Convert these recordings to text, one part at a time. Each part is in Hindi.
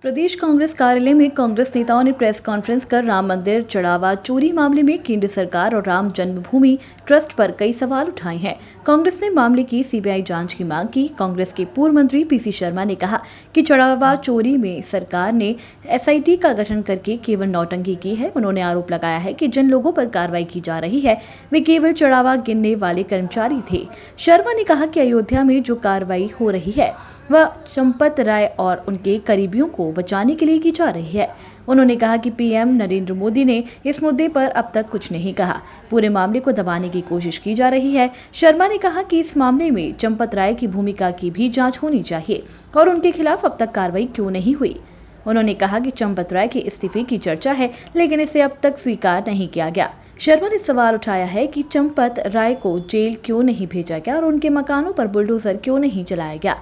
प्रदेश कांग्रेस कार्यालय में कांग्रेस नेताओं ने प्रेस कॉन्फ्रेंस कर राम मंदिर चढ़ावा चोरी मामले में केंद्र सरकार और राम जन्मभूमि ट्रस्ट पर कई सवाल उठाए हैं। कांग्रेस ने मामले की सीबीआई जांच की मांग की। कांग्रेस के पूर्व मंत्री पीसी शर्मा ने कहा कि चढ़ावा चोरी में सरकार ने एसआईटी का गठन करके केवल नौटंकी की है। उन्होंने आरोप लगाया है कि जिन लोगों पर कार्रवाई की जा रही है वे केवल चढ़ावा गिनने वाले कर्मचारी थे। शर्मा ने कहा कि अयोध्या में जो कार्रवाई हो रही है वह चंपत राय और उनके करीबियों को बचाने के लिए की जा रही है। उन्होंने कहा कि पीएम नरेंद्र मोदी ने इस मुद्दे पर अब तक कुछ नहीं कहा, पूरे मामले को दबाने की कोशिश की जा रही है। शर्मा ने कहा कि इस मामले में चंपत राय की भूमिका की भी जांच होनी चाहिए और उनके खिलाफ अब तक कार्रवाई क्यों नहीं हुई। उन्होंने कहा कि चंपत राय के इस्तीफे की चर्चा है लेकिन इसे अब तक स्वीकार नहीं किया गया। शर्मा ने सवाल उठाया है कि चंपत राय को जेल क्यों नहीं भेजा गया और उनके मकानों पर बुलडोजर क्यों नहीं चलाया गया।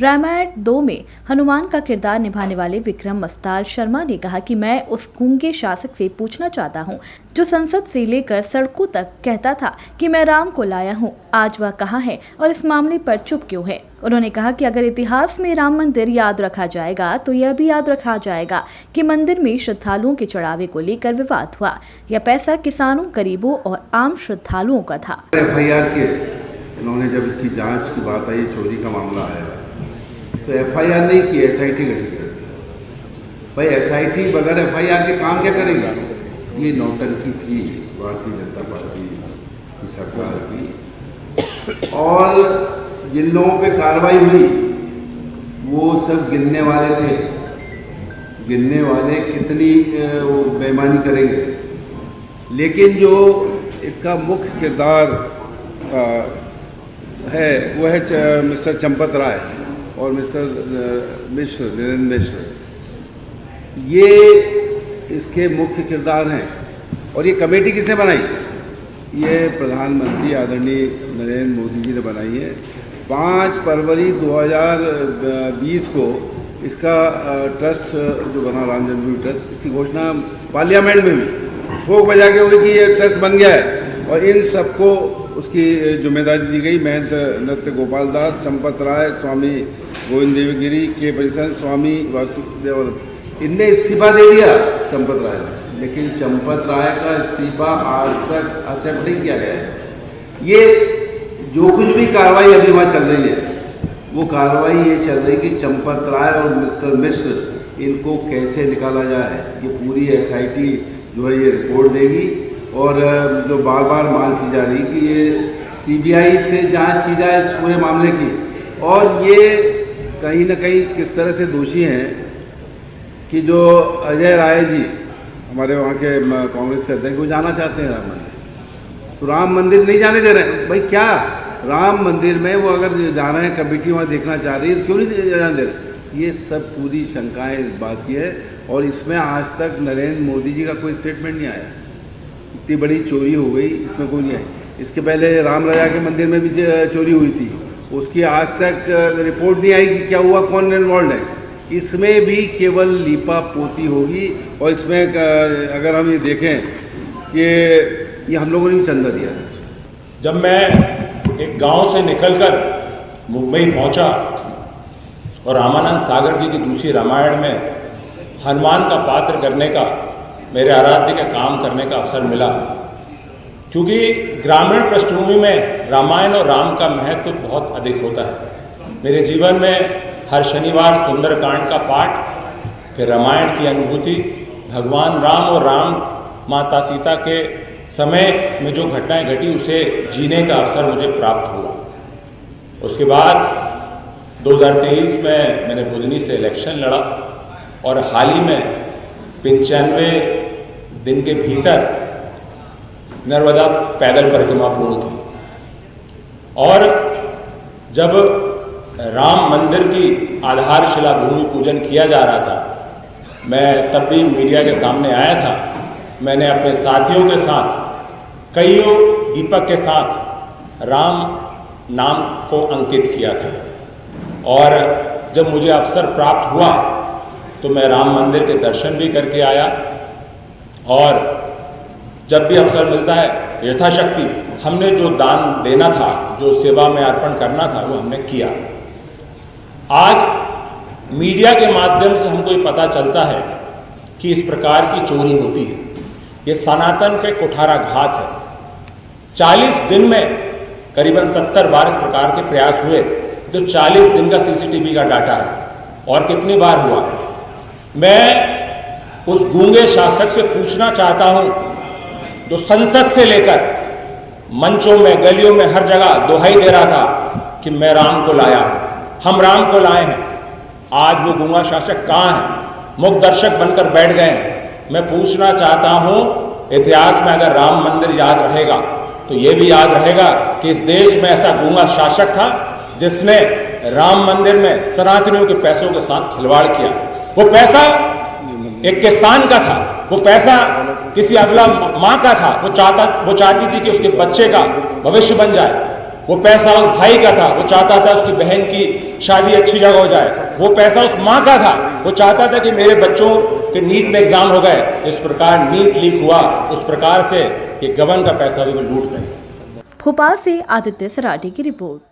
रामायण 2 में हनुमान का किरदार निभाने वाले विक्रम मस्ताल शर्मा ने कहा कि मैं उस गूंगे शासक से पूछना चाहता हूं जो संसद से लेकर सड़कों तक कहता था कि मैं राम को लाया हूं। आज वह कहां है और इस मामले पर चुप क्यों है। उन्होंने कहा कि अगर इतिहास में राम मंदिर याद रखा जाएगा तो यह भी याद रखा जाएगा कि मंदिर में श्रद्धालुओं के चढ़ावे को लेकर विवाद हुआ। यह पैसा किसानों, गरीबों और आम श्रद्धालुओं का था। एफआईआर के उन्होंने जब इसकी जांच की बात आई, चोरी का मामला आया तो एफआईआर नहीं की, एसआईटी गठित कर दी। भाई एसआईटी बगैर एफआईआर के काम क्या करेगा। ये नौटंकी थी भारतीय जनता पार्टी की सरकार की, और जिन लोगों पे कार्रवाई हुई वो सब गिनने वाले थे। गिनने वाले कितनी वो बेईमानी करेंगे, लेकिन जो इसका मुख्य किरदार है वो है मिस्टर चंपत राय और मिस्टर मिश्र, नरेंद्र मिश्र। ये इसके मुख्य किरदार हैं। और ये कमेटी किसने बनाई? ये प्रधानमंत्री आदरणीय नरेंद्र मोदी जी ने बनाई है। 5 फरवरी 2020 को इसका ट्रस्ट जो बना, राम जन्मभूमि ट्रस्ट, इसकी घोषणा पार्लियामेंट में भी ठोक बजा के हुई कि ये ट्रस्ट बन गया है और इन सबको उसकी जिम्मेदारी दी गई। महंत नृत्य गोपाल दास, चंपत राय, स्वामी गोविंद देवगिरी, के परिसन, स्वामी वासुदेव, इनने इस्तीफा दे दिया चंपत राय ने, लेकिन चंपत राय का इस्तीफा आज तक एक्सेप्ट नहीं किया गया है। ये जो कुछ भी कार्रवाई अभी वहाँ चल रही है वो कार्रवाई ये चल रही कि चंपत राय और मिस्टर मिश्र इनको कैसे निकाला जाए। ये पूरी एसआईटी जो है ये रिपोर्ट देगी और जो बार बार मांग की जा रही कि ये सीबीआई से जांच की जाए इस पूरे मामले की। और ये कहीं ना कहीं किस तरह से दोषी हैं कि जो अजय राय जी हमारे वहाँ के कांग्रेस के अध्यक्ष, वो जाना चाहते हैं राम मंदिर, तो राम मंदिर नहीं जाने दे रहे हैं। भाई क्या राम मंदिर में वो अगर जा रहे हैं, कमेटी वहाँ देखना चाह रही है, तो क्यों नहीं जाने दे रहे। ये सब पूरी शंकाएँ इस बात की है और इसमें आज तक नरेंद्र मोदी जी का कोई स्टेटमेंट नहीं आया। इतनी बड़ी चोरी हो गई, इसमें कोई नहीं आई। इसके पहले राम राजा के मंदिर में भी चोरी हुई थी, उसकी आज तक रिपोर्ट नहीं आई कि क्या हुआ, कौन इन्वॉल्व है। इसमें भी केवल लीपा पोती होगी। और इसमें अगर हम ये देखें कि ये हम लोगों ने भी चंदा दिया था। जब मैं एक गांव से निकलकर मुंबई पहुंचा और रामानंद सागर जी की दूसरी रामायण में हनुमान का पात्र करने का, मेरे आराध्य का काम करने का अवसर मिला, क्योंकि ग्रामीण पृष्ठभूमि में रामायण और राम का महत्व तो बहुत अधिक होता है। मेरे जीवन में हर शनिवार सुंदरकांड का पाठ, फिर रामायण की अनुभूति, भगवान राम और राम माता सीता के समय में जो घटनाएं घटी उसे जीने का अवसर मुझे प्राप्त हुआ। उसके बाद 2023 में मैंने बुधनी से इलेक्शन लड़ा और हाल ही में 95 दिन के भीतर नर्मदा पैदल परिक्रमा पूर्ण की। और जब राम मंदिर की आधारशिला भूमि पूजन किया जा रहा था, मैं तब भी मीडिया के सामने आया था। मैंने अपने साथियों के साथ, कईयों दीपक के साथ राम नाम को अंकित किया था। और जब मुझे अवसर प्राप्त हुआ तो मैं राम मंदिर के दर्शन भी करके आया। और जब भी अवसर मिलता है यथाशक्ति हमने जो दान देना था, जो सेवा में अर्पण करना था, वो हमने किया। आज मीडिया के माध्यम से हमको ये पता चलता है कि इस प्रकार की चोरी होती है। ये सनातन पे कुठाराघात है। 40 दिन में करीबन 70 बार इस प्रकार के प्रयास हुए, जो 40 दिन का सीसीटीवी का डाटा है। और कितनी बार हुआ? मैं उस गूंगे शासक से पूछना चाहता हूं, जो संसद से लेकर मंचों में, गलियों में, हर जगह दोहाई दे रहा था कि मैं राम को लाया हूं, हम राम को लाए हैं। आज वो गूंगा शासक कहां है? मुख दर्शक बनकर बैठ गए हैं। मैं पूछना चाहता हूं, इतिहास में अगर राम मंदिर याद रहेगा तो ये भी याद रहेगा कि इस देश में ऐसा गूंगा शासक था जिसने राम मंदिर में सनातनियों के पैसों के साथ खिलवाड़ किया। वो पैसा एक किसान का था, वो पैसा किसी अगला माँ का था, वो चाहती थी कि उसके बच्चे का भविष्य बन जाए। वो पैसा उस भाई का था, वो चाहता था उसकी बहन की शादी अच्छी जगह हो जाए। वो पैसा उस माँ का था, वो चाहता था कि मेरे बच्चों के नीट में एग्जाम हो गए। इस प्रकार नीट लीक हुआ, उस प्रकार से ये गबन का पैसा भी वो लूट गए। भोपाल से आदित्य सराठी की रिपोर्ट।